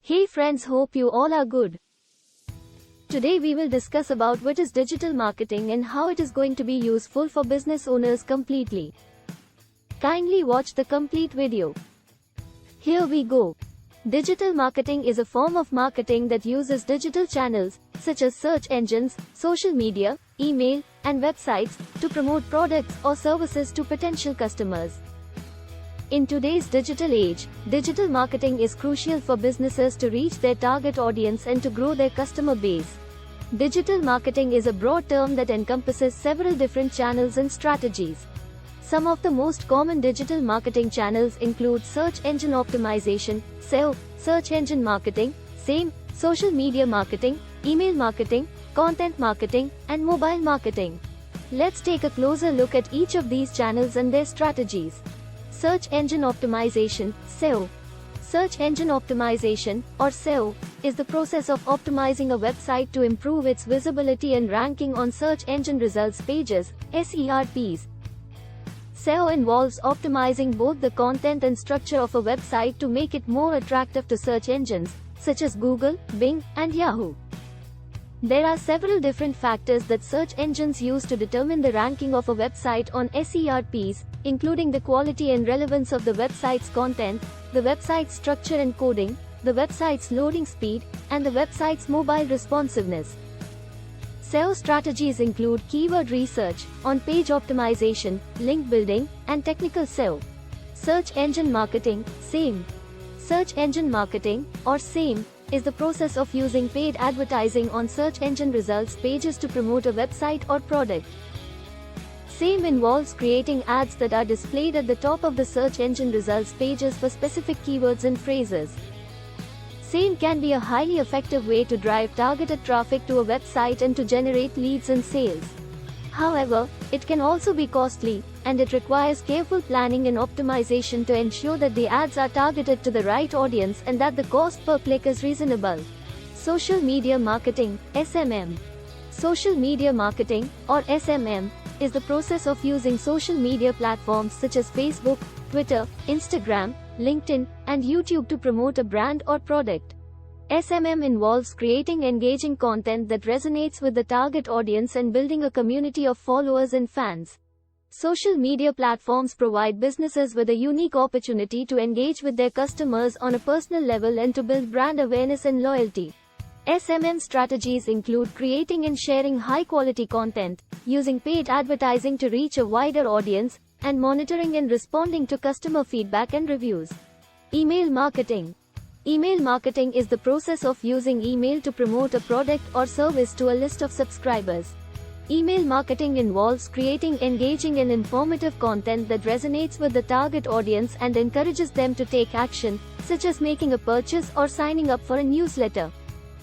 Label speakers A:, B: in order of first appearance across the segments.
A: Hey friends, hope you all are good. Today we will discuss about what is digital marketing and how it is going to be useful for business owners completely. Kindly watch the complete video. Here we go. Digital marketing is a form of marketing that uses digital channels, such as search engines, social media, email, and websites, to promote products or services to potential customers. In today's digital age, digital marketing is crucial for businesses to reach their target audience and to grow their customer base. Digital marketing is a broad term that encompasses several different channels and strategies. Some of the most common digital marketing channels include search engine optimization, SEO, search engine marketing, SEM, social media marketing, email marketing, content marketing, and mobile marketing. Let's take a closer look at each of these channels and their strategies. Search engine optimization, SEO. Search engine optimization, or SEO, is the process of optimizing a website to improve its visibility and ranking on search engine results pages, SERPs. SEO involves optimizing both the content and structure of a website to make it more attractive to search engines, such as Google, Bing, and Yahoo. There are several different factors that search engines use to determine the ranking of a website on SERPs, including the quality and relevance of the website's content, the website's structure and coding, the website's loading speed, and the website's mobile responsiveness. SEO strategies include keyword research, on-page optimization, link building, and technical SEO. Search engine marketing, SEM. Search engine marketing, or SEM, is the process of using paid advertising on search engine results pages to promote a website or product. SEM involves creating ads that are displayed at the top of the search engine results pages for specific keywords and phrases. SEM can be a highly effective way to drive targeted traffic to a website and to generate leads and sales. However, it can also be costly, and it requires careful planning and optimization to ensure that the ads are targeted to the right audience and that the cost per click is reasonable. Social media marketing, SMM. Social media marketing, or SMM, is the process of using social media platforms such as Facebook, Twitter, Instagram, LinkedIn, and YouTube to promote a brand or product. SMM involves creating engaging content that resonates with the target audience and building a community of followers and fans. Social media platforms provide businesses with a unique opportunity to engage with their customers on a personal level and to build brand awareness and loyalty. SMM strategies include creating and sharing high-quality content, using paid advertising to reach a wider audience, and monitoring and responding to customer feedback and reviews. Email marketing. Email marketing is the process of using email to promote a product or service to a list of subscribers. Email marketing involves creating engaging and informative content that resonates with the target audience and encourages them to take action, such as making a purchase or signing up for a newsletter.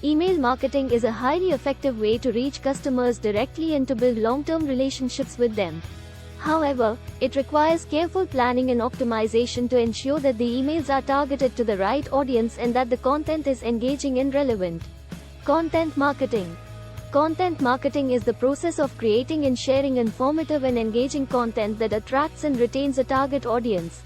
A: Email marketing is a highly effective way to reach customers directly and to build long-term relationships with them. However, it requires careful planning and optimization to ensure that the emails are targeted to the right audience and that the content is engaging and relevant. Content marketing. Content marketing is the process of creating and sharing informative and engaging content that attracts and retains a target audience.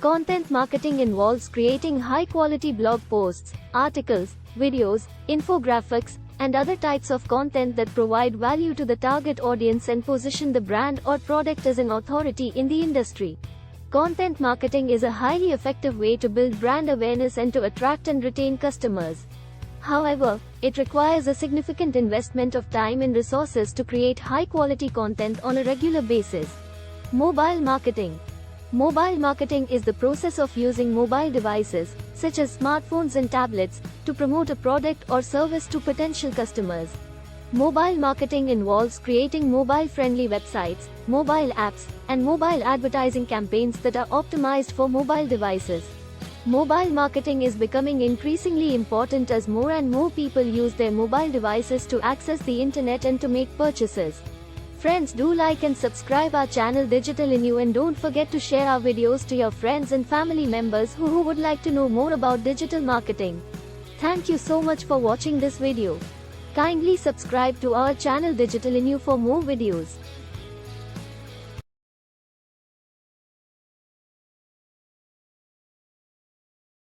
A: Content marketing involves creating high-quality blog posts, articles, videos, infographics, and other types of content that provide value to the target audience and position the brand or product as an authority in the industry. Content marketing is a highly effective way to build brand awareness and to attract and retain customers. However, it requires a significant investment of time and resources to create high-quality content on a regular basis. Mobile marketing. Mobile marketing is the process of using mobile devices, such as smartphones and tablets, to promote a product or service to potential customers. Mobile marketing involves creating mobile-friendly websites, mobile apps, and mobile advertising campaigns that are optimized for mobile devices. Mobile marketing is becoming increasingly important as more and more people use their mobile devices to access the internet and to make purchases. Friends, do like and subscribe our channel Digital Inu, and don't forget to share our videos to your friends and family members who would like to know more about digital marketing. Thank you so much for watching this video. Kindly subscribe to our channel Digital Inu for more videos.